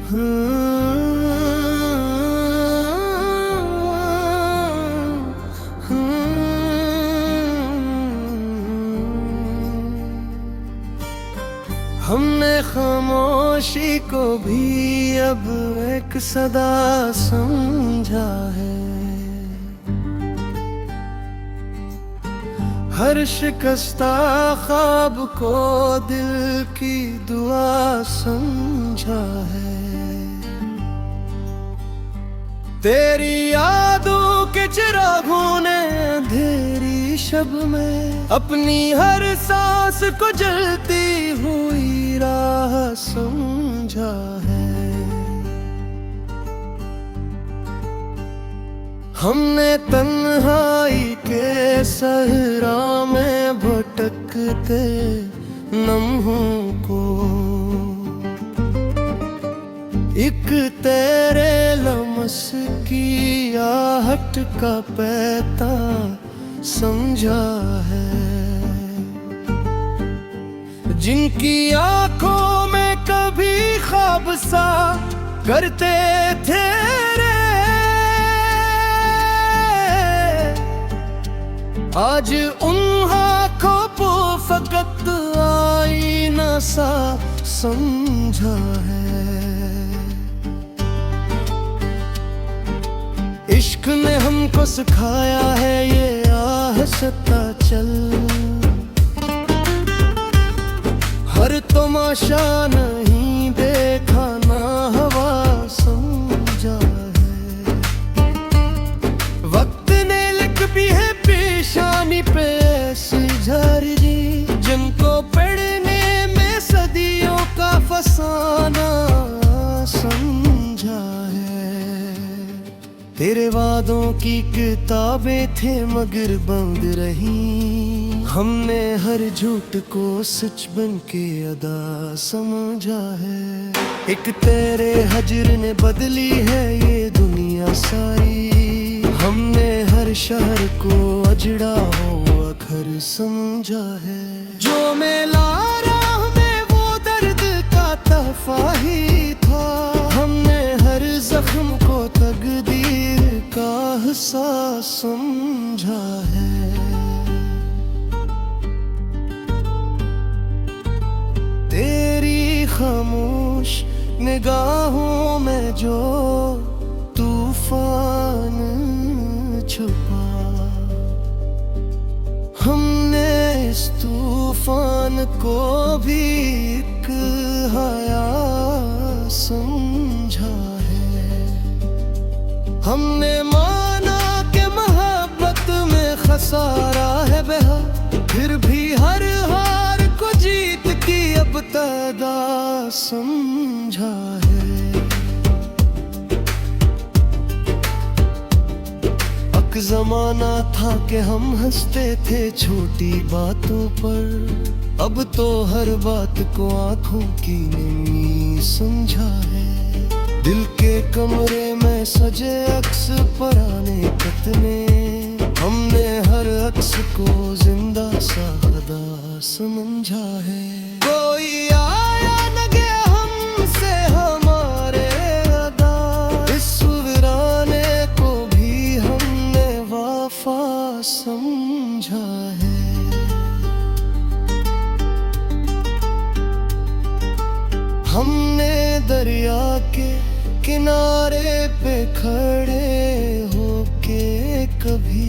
हमने खामोशी को भी अब एक सदा समझा है। हर शिकस्ता ख्वाब को दिल की दुआ समझा है। तेरी यादों के चिरागों ने अंधेरी शब में अपनी हर सांस को जलती हुई राह समझा है। हमने तन्हाई के सहरा में भटकते लम्हों को एक तेरे लमस की आहट का पैता समझा है। जिनकी आंखों में कभी ख्वाब सा करते थे रे, आज उन आँखों को फकत आईना सा समझा है। इश्क ने हमको सिखाया है ये आहस्ता चल, हर तमाशा नहीं देखा ना हवा समझा है। वक्त ने लिख भी है पेशानी पे ऐसी झरजी जिनको पढ़ने में सदियों का फसाना समझा है। तेरे वादों की किताबें थे मगर बंद रही, हमने हर झूठ को सच बन के अदा समझा है। एक तेरे हजर ने बदली है ये दुनिया सारी, हमने हर शहर को अजड़ा हुआ घर समझा है। जो मेला राह में वो दर्द का तहफा ही था, हमने हर जख्म को तकदीर का हिस्सा समझा है। तेरी खामोश निगाहों में जो तूफान छुपा, हमने इस तूफान को भी एक हया समझा है। हमने माना कि मोहब्बत में खसारा है बेहा, फिर भी हर हार को जीत की अब तदा समझा है। जमाना था कि हम हंसते थे छोटी बातों पर, अब तो हर बात को आंखों की नमी समझा है। दिल के कमरे में सजे अक्स पुराने कतने, हमने हर अक्स को जिंदा सा खुदा समझा है। कोई आया न गया हमसे हमारे अदा, इस वीराने को भी हमने वफा समझा है। हमने दरिया के किनारे पे खड़े होके कभी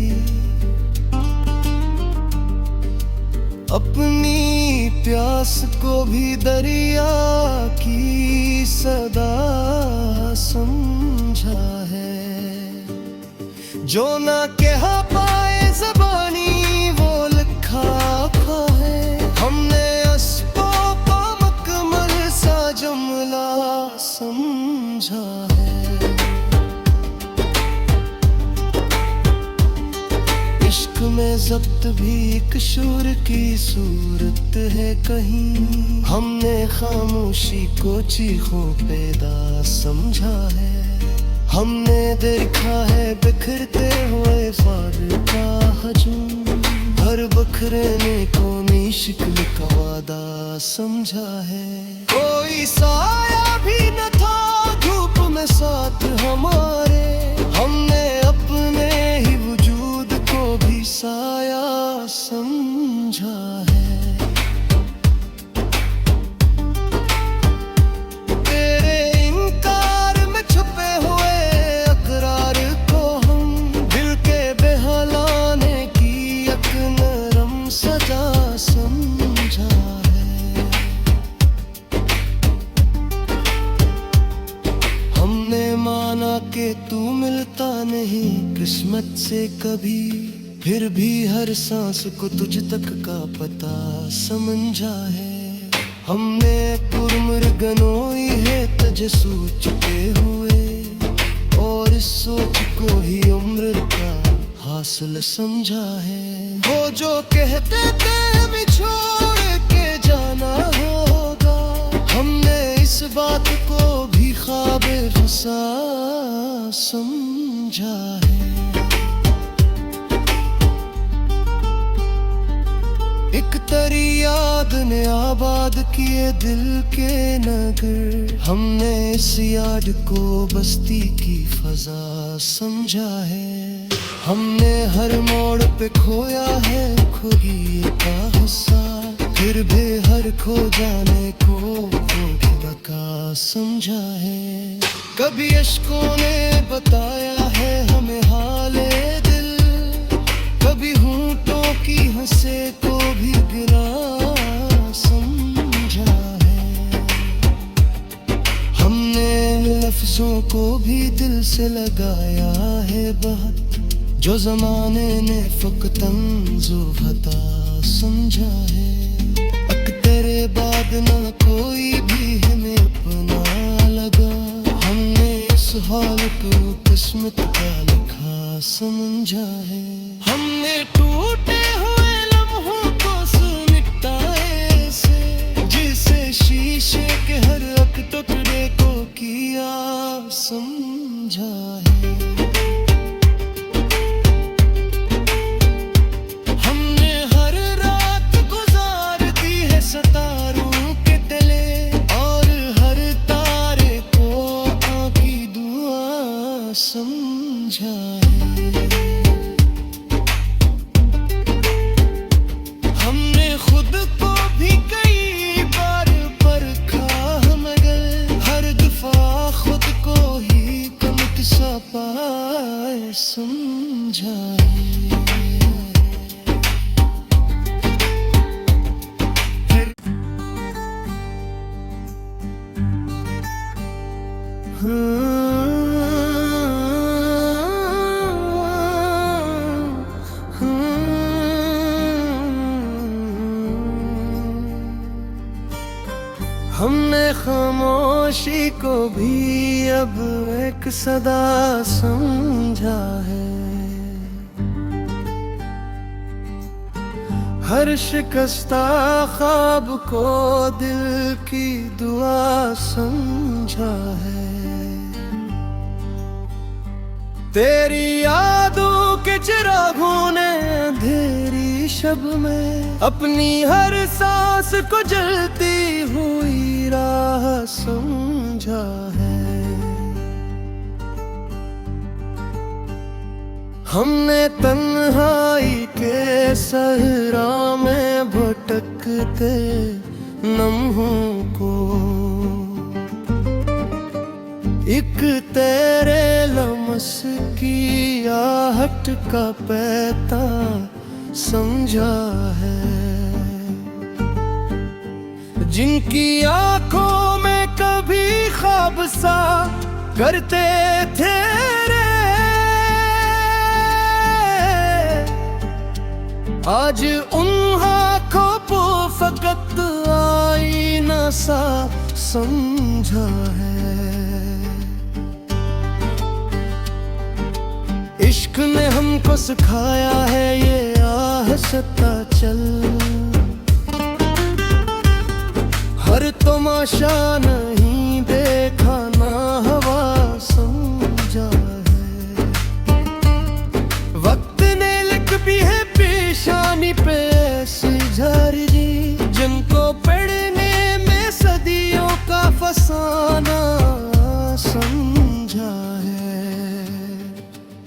अपनी प्यास को भी दरिया की सदा समझा है। जो ना कह पाए ज़बानी वो लिखा है, हमने अस्पों का मकमल सा जुमला समझा है। इश्क में ज़ब्त भी एक शूर की सूरत है कहीं, हमने खामोशी को चीखों पैदा समझा है। हमने देखा है बिखरते हुए ख्वाब का हजूम, हर बखरने को नई शिकल का वादा समझा है। कोई साया भी न था में साथ हमारे, हमने अपने ही वजूद को भी साया समझा है। तेरे इनकार में छुपे हुए अकरार को हम दिल के बहलाने की एक नरम सजा समझा है। हमने माना कि तू मिलता नहीं किस्मत से कभी, फिर भी हर सांस को तुझ तक का पता समझा है। हमने पुरमर गनोई है तुझे सोच चुके हुए, और इस सोच को ही उम्र का हासिल समझा है। वो जो कहते थे हमें छोड़ के जाना होगा, हमने इस बात को भी ख्वाब फसा समझा है। एक तरी याद ने आबाद किए दिल के नगर, हमने इस याद को बस्ती की फजा समझा है। हमने हर मोड़ पे खोया है खुदी का हिस्सा, फिर भी हर खो जाने को भी बका समझा है। कभी अश्कों ने बताया है हमें हाले दिल, कभी होंठों की हंसे को भी गिरा समझा है। हमने लफ्जों को भी दिल से लगाया है बात, जो जमाने ने फकत तंज़ो खता समझा है। अक तेरे बाद ना कोई भी हमें अपना लगा, हमने इस हाल को किस्मत का लिखा समझा है। हमने टूटे हुए लम्हों को सिमटाए से, जिसे शीशे के हर एक टुकड़े को किया समझा है। हमने हर रात गुजार दी है सितारों के तले, और हर तारे को आँखी दुआ समझा है। खुद को भी कई बार परखा मगर हर दफा खुद को ही कमत सा पाए समझा है। हमने खामोशी को भी अब एक सदा समझा है। हर शिकस्ता ख्वाब को दिल की दुआ समझा है। तेरी यादों के चिरागों ने अंधेरी शब में अपनी हर सांस को जलती हुई राह समझा है। हमने तन्हाई के सहरा में भटकते लम्हों को एक तेरे लमस की आहट का पैता समझा है। जिनकी आंखों में कभी ख्वाब सा करते थे रे, आज उन आँखों को फकत आईना सा समझा है। इश्क ने हमको सिखाया है ये आहस्ता चल, हर तमाशा नहीं देखा ना हवा समझा है। वक्त ने लिख भी है पेशानी पे ऐसी झरजी, जिनको पढ़ने में सदियों का फसाना समझा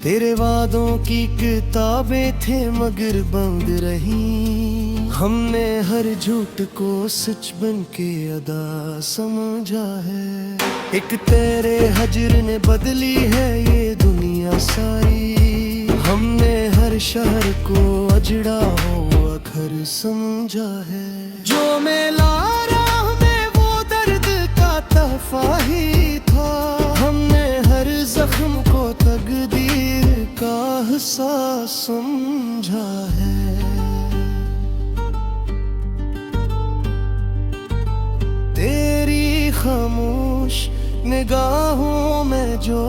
तेरे वादों की किताबें थे मगर बंद रही। हमने हर झूठ को सच बन के अदा समझा है। एक तेरे हजर ने बदली है ये दुनिया सारी। हमने हर शहर को अजड़ा हुआ घर समझा है। जो मेला राह में वो दर्द का तहफा ही था। हमने हर जख्म को तकदीर का हिस्सा समझा है। तेरी खामोश निगाहों में जो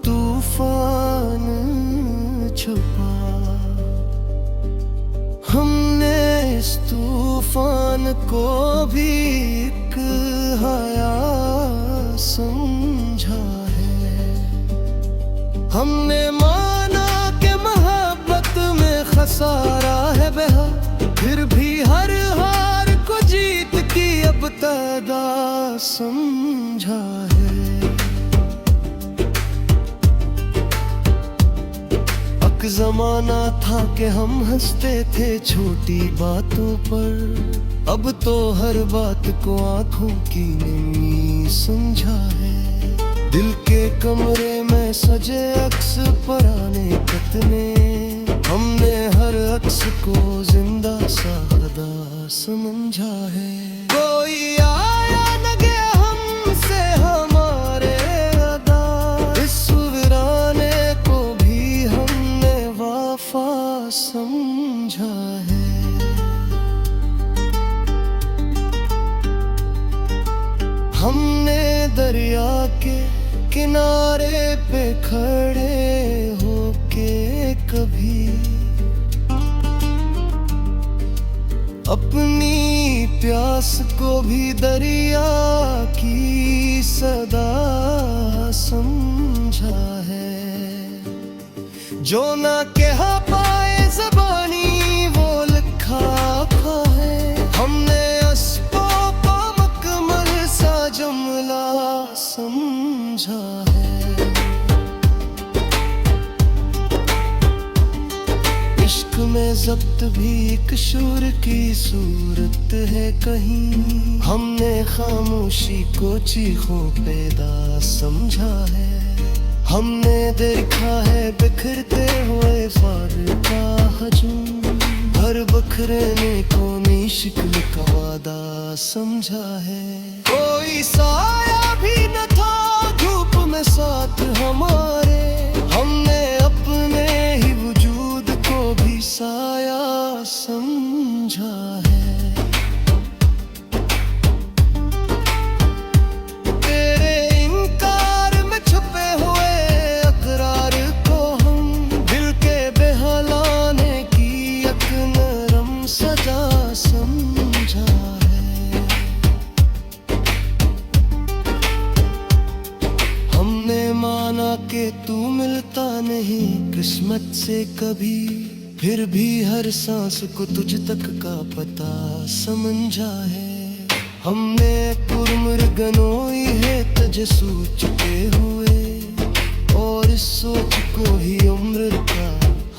तूफान छुपा, हमने इस तूफान को भी एक हया समझा है। हमने माना कि मोहब्बत में खसारा है बेहा, फिर भी हर हार को जीत की अब तदा समझा है। एक जमाना था कि हम हंसते थे छोटी बातों पर। अब तो हर बात को आंखों की नमी समझा है। दिल के कमरे में सजे अक्स पुराने कतने, हमने हर अक्स को जिंदा सा खुदा समझा है। कोई आया न गया हमसे हमारे अदा, इस वीराने को भी हमने वफा समझा है। हमने दरिया के किनारे पे खड़े होके कभी अपनी प्यास को भी दरिया की सदा समझा है। जो ना कह पाए ज़बानी वो लिखा है। हमने अस्बो का मकमल सा जुमला समझा है। इश्क में ज़ब्त भी एक शूर की सूरत है कहीं। हमने खामोशी को चीखों पैदा समझा है। हमने देखा है बिखरते हुए फारका हजूम, हर बखरने को नई शिकल का वादा समझा है। कोई साया भी न था धूप में साथ हमारे, हमने अपने ही वजूद को भी साया समझा है। के तू मिलता नहीं किस्मत से कभी, फिर भी हर सांस को तुझ तक का पता समझा है। हमने पुरमर गनोई है तुझे सोचते हुए, और इस सोच को ही उम्र का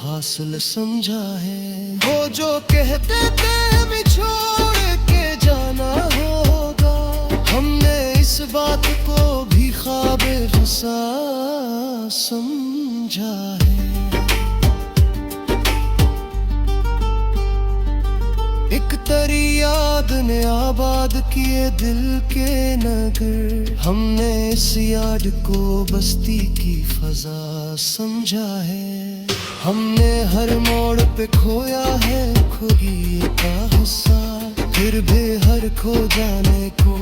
हासिल समझा है। वो जो कहते थे हमें छोड़ के जाना होगा, हमने इस बात को भी ख्वाबे फसा समझा है। एक तरी याद ने आबाद किए दिल के नगर, हमने इस याद को बस्ती की फजा समझा है। हमने हर मोड़ पे खोया है खुदी का हिस्सा, फिर भी हर खो जाने को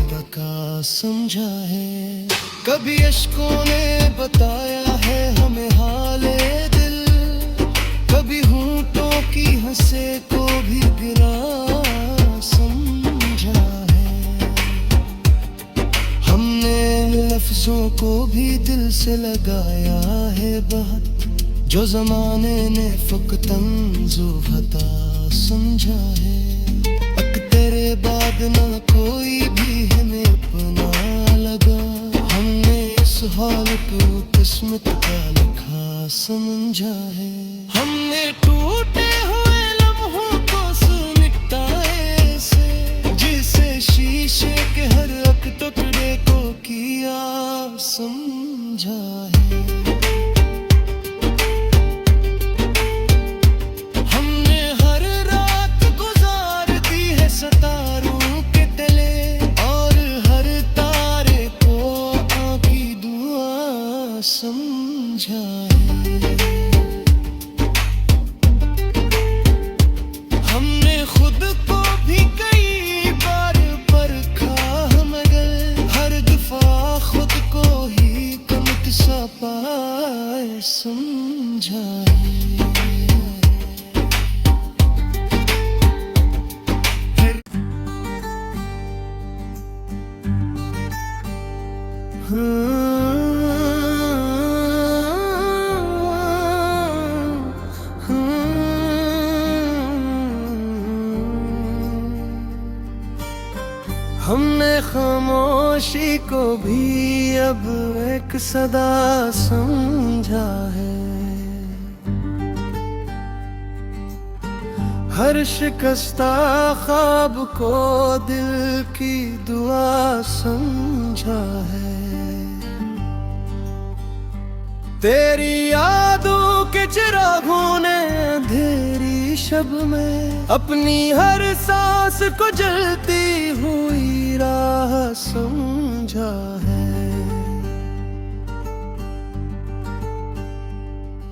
बका समझा है। कभी अश्कों ने बताया है हमें हाले दिल, कभी होंठों की हंसे को भी गिरा समझा है। हमने लफ्जों को भी दिल से लगाया है बात, जो जमाने ने फकत तंज़ो खता समझा है। अक तेरे बाद ना कोई भी हमें अपना लगा, हमने इस हाल को किस किस्मत का लिखा समझा है। हमने टूटे हुए लम्हों को सिमटाए से, जिसे शीशे के हर एक टुकड़े को किया समझा है। हमने हर रात गुजार दी है सितारों के तले, और हर तारे को आँखी दुआ समझा है। हमने खुद को भी कई बार परखा, मगर हर दफा खुद को ही कमत सा पाए समझा है। हमने खामोशी को भी अब एक सदा समझा है। हर शिकस्ता ख्वाब को दिल की दुआ समझा है। तेरी यादों के चिरागों ने अंधेरी शब में अपनी हर सांस को जलती हुई राह समझा है।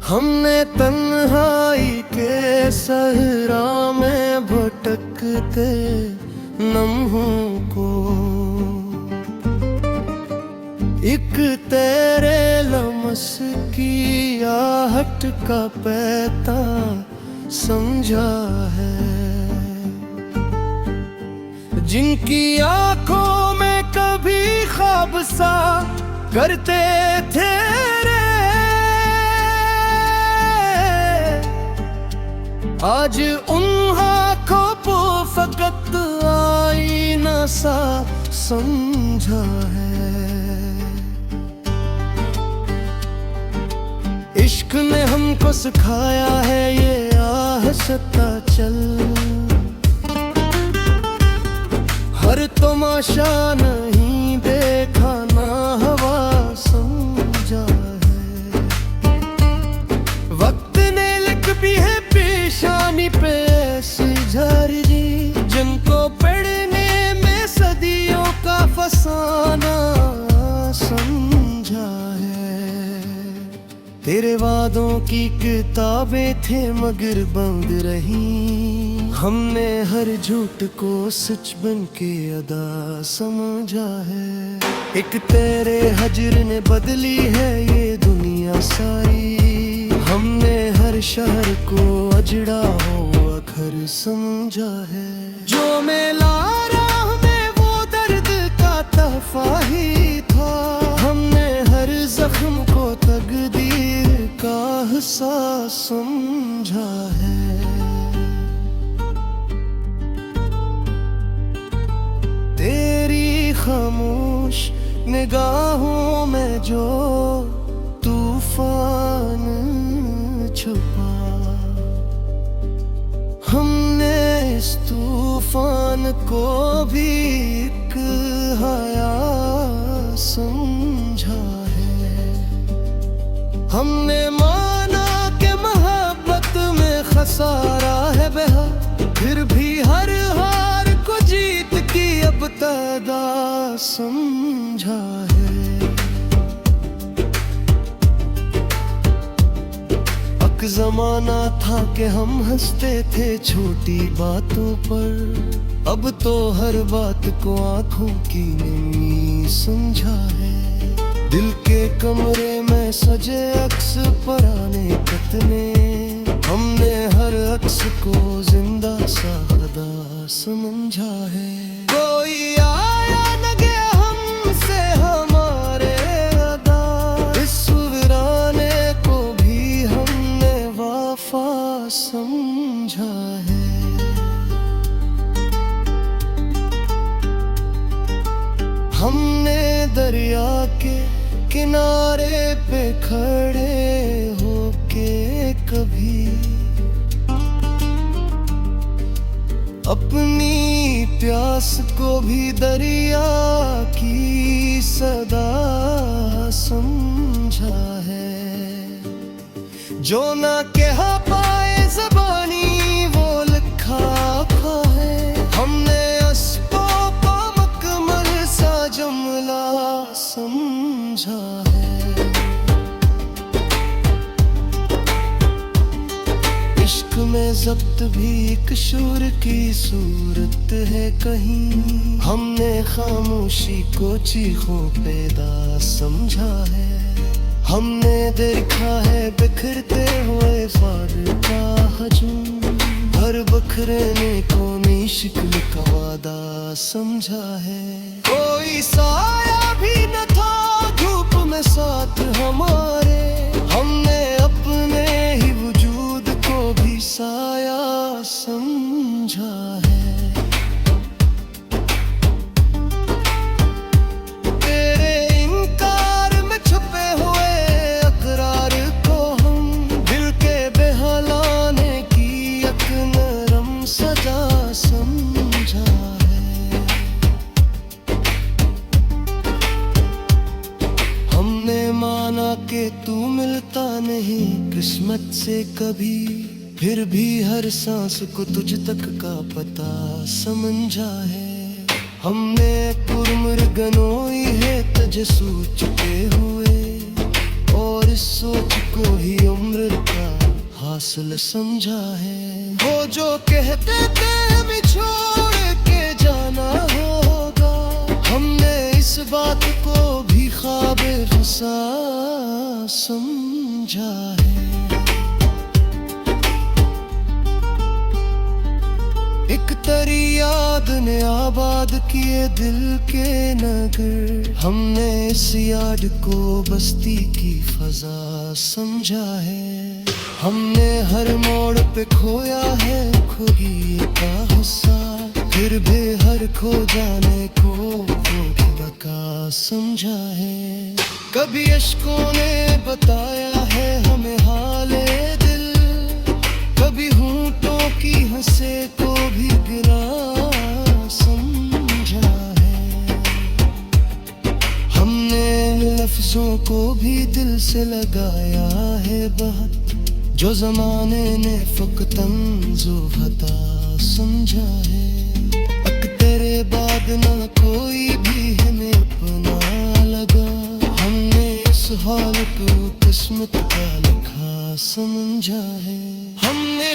हमने तन्हाई के सहरा में भटकते लम्हों को एक तेरे लमस की आहट का पैता समझा है। जिनकी आंखों में कभी ख्वाब सा करते थे रे, आज उन आँखों को फकत आईना सा समझा है। इश्क ने हमको सिखाया है ये आहस्ता चल, हर तमाशा नहीं देखा ना हवा समझा है। वक्त ने लिख भी है पेशानी पे ऐसी झरजी, जिनको पढ़ने में सदियों का फसाना समझा है। तेरे वादों की किताबें थे मगर बंद रही, हमने हर झूठ को सच बन के अदा समझा है। एक तेरे हजर ने बदली है ये दुनिया सारी, हमने हर शहर को अजड़ा हुआ घर समझा है। जो मेला राह में वो दर्द का तहफा ही था, हमने हर जख्म को तकदीर का हिस्सा समझा है। तेरी खामोश निगाहों में जो तूफान छुपा, हमने इस तूफान को भी एक हया समझा है। हमने माना कि मोहब्बत में खसारा है बेहा, फिर भी हर हार को जीत की अब तदा समझा है। एक जमाना था कि हम हंसते थे छोटी बातों पर, अब तो हर बात को आंखों की नमी समझा है। दिल के कमरे में सजे अक्स पुराने कतने, हमने हर अक्स को जिंदा सा खुदा समझा है। कोई आया न गया हमसे हमारे अदा, इस वीराने को भी हमने वफा समझा है। हमने दरिया के किनारे पे खड़े होके कभी अपनी प्यास को भी दरिया की सदा समझा है। जो ना कह पाए ज़बानी वो लिखा है हमने अस्को का मकमल सा जुमला समझा है। इश्क में ज़ब्त भी एक शुर की सूरत है कहीं हमने खामोशी को चीखों पैदा समझा है। हमने देखा है बिखरते हुए फार का हजूम हर बखरने को नई शिकल का वादा समझा है। कोई साया भी न था धूप में साथ हमारे हमने अपने ही वजूद को भी साया समझा है। तेरे इनकार में छुपे हुए अकरार को हम दिल के बहलाने की एक नरम सजा समझा है। हमने माना कि तू मिलता नहीं किस्मत से कभी फिर भी हर सांस को तुझ तक का पता समझा है। हमने पुरमर गनोई है तुझे सोच चुके हुए और इस सोच को ही उम्र का हासिल समझा है। वो जो कहते थे हमें छोड़ के जाना होगा हमने इस बात को भी ख्वाब रसा समझा है। एक तरी याद ने आबाद किए दिल के नगर हमने इस याद को बस्ती की फजा समझा है। हमने हर मोड़ पे खोया है खुदी का हिस्सा फिर भी हर खो जाने को भी बका समझा है। कभी अश्कों ने बताया है हमें हाले दिल कभी होंठों की हंसे को भी गिरा समझा है। हमने लफ्जों को भी दिल से लगाया है बात जो जमाने ने फकतंजो खता समझा है। अक तेरे बाद ना कोई भी हमें अपना लगा हमने इस हाल को किस्मत का लिखा समझा है। हमने